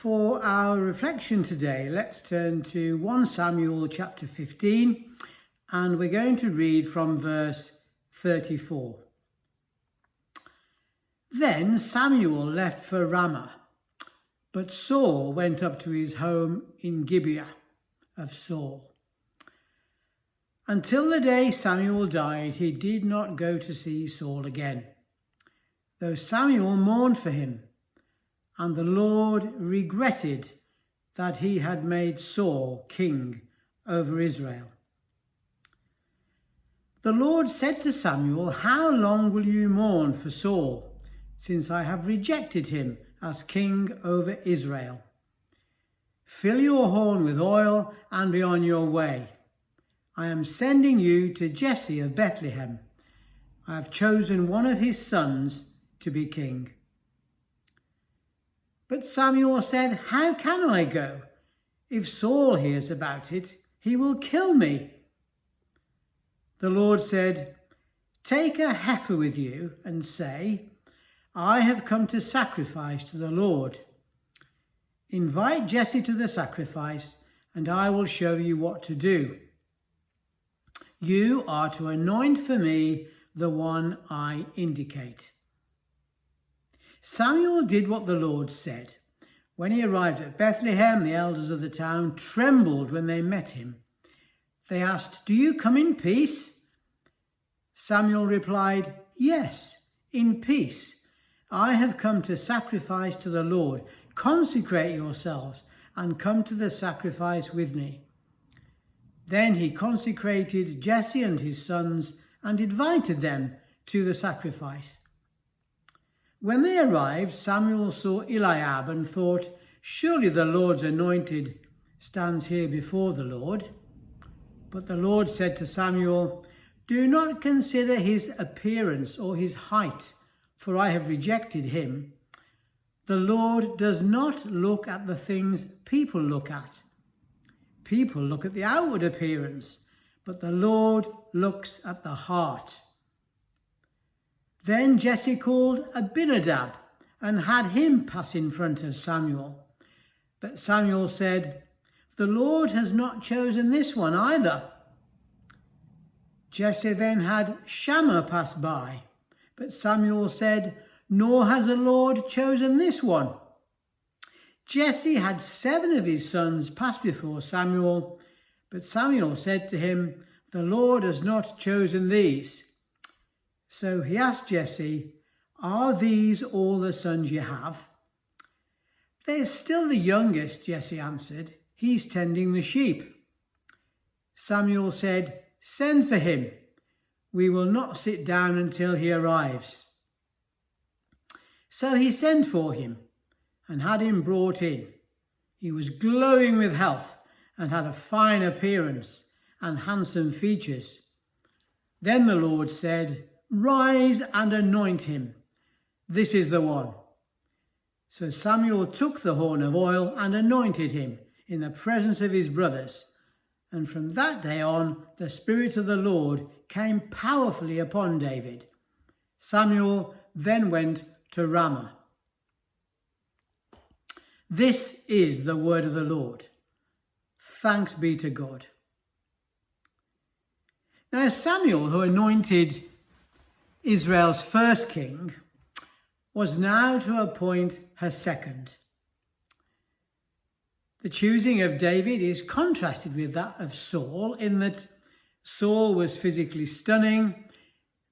For our reflection today, let's turn to 1 Samuel chapter 15, and we're going to read from verse 34. Then Samuel left for Ramah, but Saul went up to his home in Gibeah of Saul. Until the day Samuel died, he did not go to see Saul again, though Samuel mourned for him, and the Lord regretted that he had made Saul king over Israel. The Lord said to Samuel, "How long will you mourn for Saul, since I have rejected him as king over Israel? Fill your horn with oil and be on your way. I am sending you to Jesse of Bethlehem. I have chosen one of his sons to be king." But Samuel said, "How can I go? If Saul hears about it, he will kill me." The Lord said, "Take a heifer with you and say, 'I have come to sacrifice to the Lord.' Invite Jesse to the sacrifice, and I will show you what to do. You are to anoint for me the one I indicate." Samuel did what the Lord said. When he arrived at Bethlehem, the elders of the town trembled when they met him. They asked, "Do you come in peace?" Samuel replied, "Yes, in peace. I have come to sacrifice to the Lord. Consecrate yourselves and come to the sacrifice with me." Then he consecrated Jesse and his sons and invited them to the sacrifice. When they arrived, Samuel saw Eliab and thought, "Surely the Lord's anointed stands here before the Lord." But the Lord said to Samuel, "Do not consider his appearance or his height, for I have rejected him. The Lord does not look at the things people look at. People look at the outward appearance, but the Lord looks at the heart." Then Jesse called Abinadab and had him pass in front of Samuel. But Samuel said, "The Lord has not chosen this one either." Jesse then had Shammah pass by, but Samuel said, "Nor has the Lord chosen this one." Jesse had 7 of his sons pass before Samuel, but Samuel said to him, "The Lord has not chosen these." So he asked Jesse, "Are these all the sons you have?" "There's still the youngest," Jesse answered. "He's tending the sheep." Samuel said, "Send for him. We will not sit down until he arrives." So he sent for him and had him brought in. He was glowing with health and had a fine appearance and handsome features. Then the Lord said, "Rise and anoint him. This is the one." So Samuel took the horn of oil and anointed him in the presence of his brothers. And from that day on, the Spirit of the Lord came powerfully upon David. Samuel then went to Ramah. This is the word of the Lord. Thanks be to God. Now Samuel, who anointed Israel's first king, was now to appoint her second. The choosing of David is contrasted with that of Saul, in that Saul was physically stunning,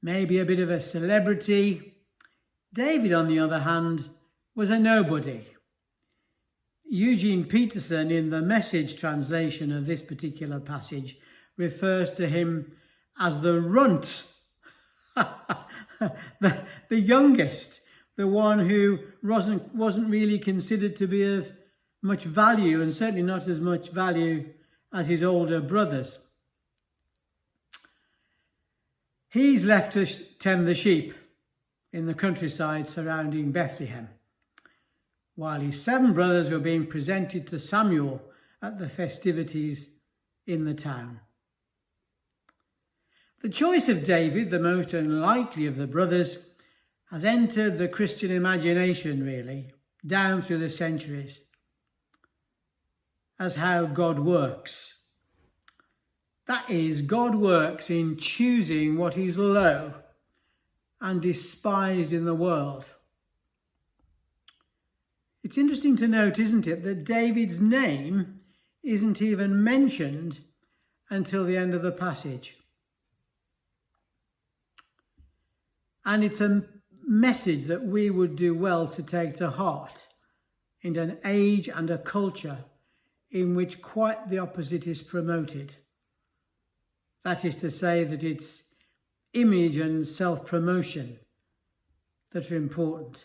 maybe a bit of a celebrity. David, on the other hand, was a nobody. Eugene Peterson, in the Message translation of this particular passage, refers to him as the runt. the youngest, the one who wasn't really considered to be of much value, and certainly not as much value as his older brothers. He's left to tend the sheep in the countryside surrounding Bethlehem, while his 7 brothers were being presented to Samuel at the festivities in the town. The choice of David, the most unlikely of the brothers, has entered the Christian imagination, really, down through the centuries. as how God works. That is, God works in choosing what is low and despised in the world. It's interesting to note, isn't it, that David's name isn't even mentioned until the end of the passage. And it's a message that we would do well to take to heart in an age and a culture in which quite the opposite is promoted. That is to say that it's image and self-promotion that are important.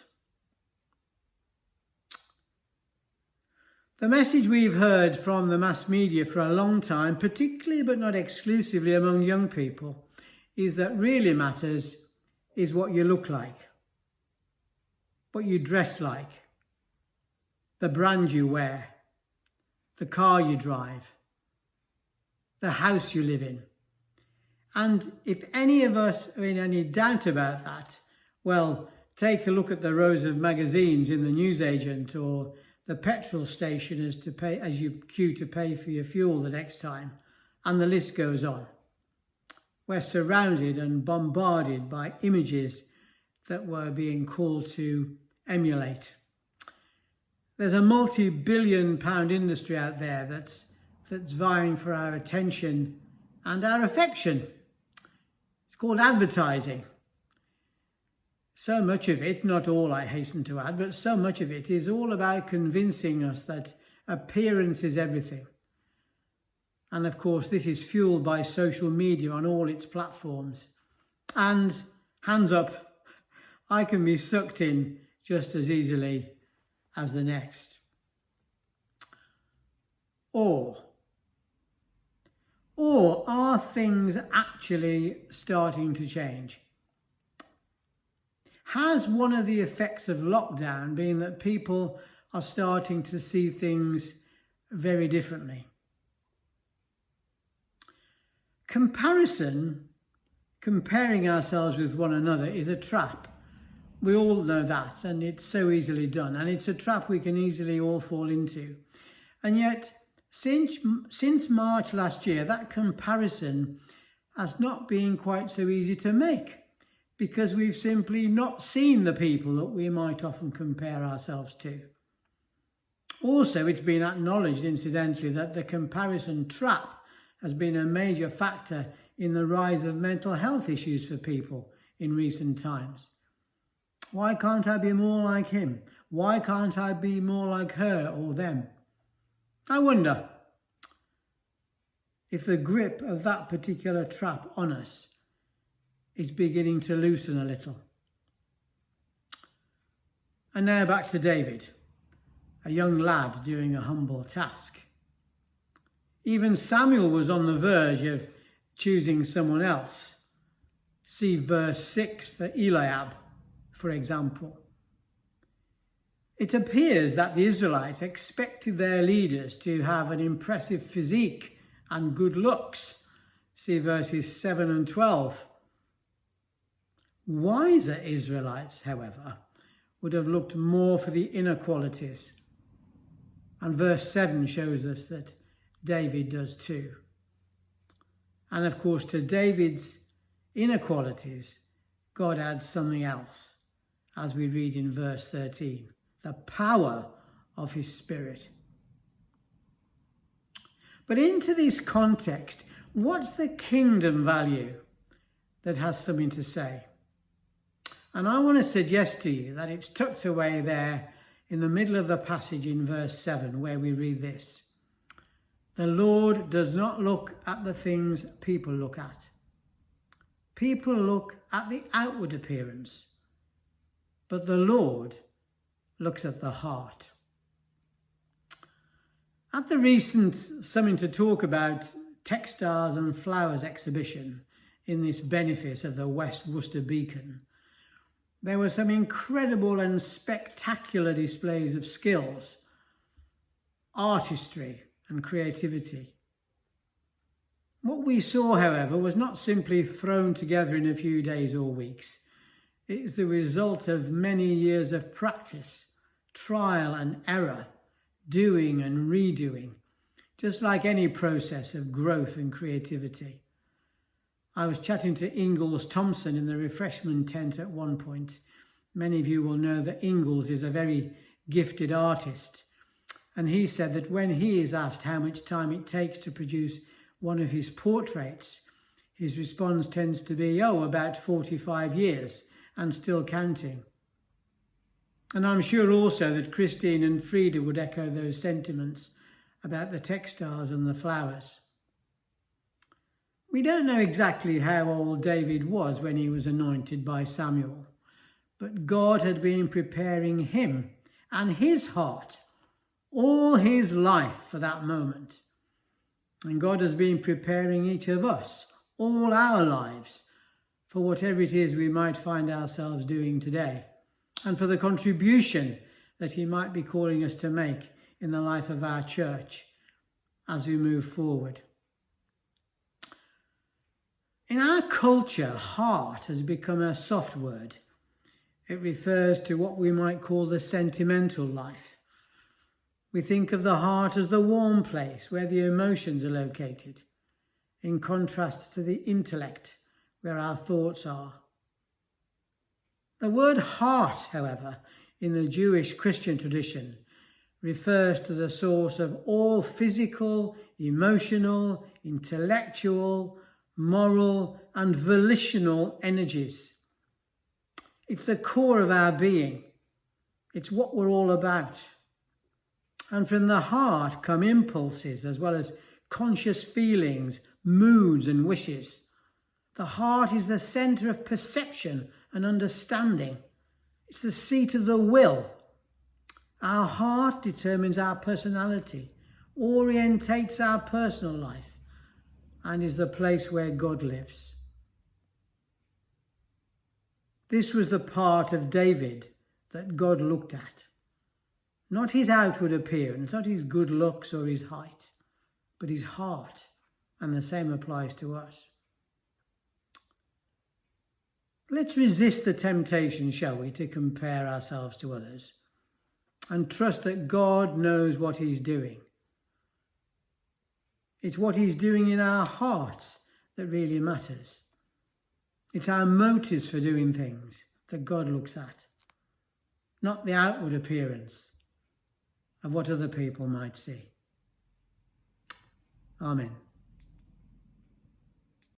The message we've heard from the mass media for a long time, particularly but not exclusively among young people, is that really matters is what you look like, what you dress like, the brand you wear, the car you drive, the house you live in. And if any of us are in any doubt about that, well, take a look at the rows of magazines in the newsagent or the petrol station as you queue to pay for your fuel the next time, and the list goes on. We're surrounded and bombarded by images that we're being called to emulate. There's a multi-billion-pound industry out there that's vying for our attention and our affection. It's called advertising. So much of it, not all I hasten to add, but so much of it is all about convincing us that appearance is everything. And of course, this is fueled by social media on all its platforms. And hands up, I can be sucked in just as easily as the next. Or are things actually starting to change? Has one of the effects of lockdown been that people are starting to see things very differently? Comparing ourselves with one another is a trap. We all know that, and it's so easily done, and it's a trap we can easily all fall into. And yet, since March last year, that comparison has not been quite so easy to make, because we've simply not seen the people that we might often compare ourselves to. Also, it's been acknowledged, incidentally, that the comparison trap has been a major factor in the rise of mental health issues for people in recent times. Why can't I be more like him? Why can't I be more like her or them? I wonder if the grip of that particular trap on us is beginning to loosen a little. And now back to David, a young lad doing a humble task. Even Samuel was on the verge of choosing someone else. See verse 6 for Eliab, for example. It appears that the Israelites expected their leaders to have an impressive physique and good looks. See verses 7 and 12. Wiser Israelites, however, would have looked more for the inner qualities. And verse 7 shows us that David does too. And of course, to David's inner qualities, God adds something else, as we read in verse 13, the power of his Spirit. But into this context, what's the kingdom value that has something to say? And I want to suggest to you that it's tucked away there in the middle of the passage in verse 7, where we read this. The Lord does not look at the things people look at. People look at the outward appearance, but the Lord looks at the heart. At the recent Something to Talk About Textiles and Flowers exhibition in this benefice of the West Worcester Beacon, there were some incredible and spectacular displays of skills, artistry, and creativity. What we saw, however, was not simply thrown together in a few days or weeks. It is the result of many years of practice, trial and error, doing and redoing, just like any process of growth and creativity. I was chatting to Ingalls Thompson in the refreshment tent at one point. Many of you will know that Ingalls is a very gifted artist, and he said that when he is asked how much time it takes to produce one of his portraits, his response tends to be, about 45 years and still counting. And I'm sure also that Christine and Frida would echo those sentiments about the textiles and the flowers. We don't know exactly how old David was when he was anointed by Samuel, but God had been preparing him and his heart all his life for that moment. And God has been preparing each of us all our lives for whatever it is we might find ourselves doing today, and for the contribution that he might be calling us to make in the life of our church as we move forward. In our culture, heart has become a soft word. It refers to what we might call the sentimental life. We think of the heart as the warm place where the emotions are located, in contrast to the intellect where our thoughts are. The word heart, however, in the Jewish Christian tradition refers to the source of all physical, emotional, intellectual, moral and volitional energies. It's the core of our being. It's what we're all about. And from the heart come impulses as well as conscious feelings, moods and wishes. The heart is the centre of perception and understanding. It's the seat of the will. Our heart determines our personality, orientates our personal life, and is the place where God lives. This was the part of David that God looked at. Not his outward appearance, not his good looks or his height, but his heart. And the same applies to us. Let's resist the temptation, shall we, to compare ourselves to others and trust that God knows what he's doing. It's what he's doing in our hearts that really matters. It's our motives for doing things that God looks at, not the outward appearance of what other people might see. Amen.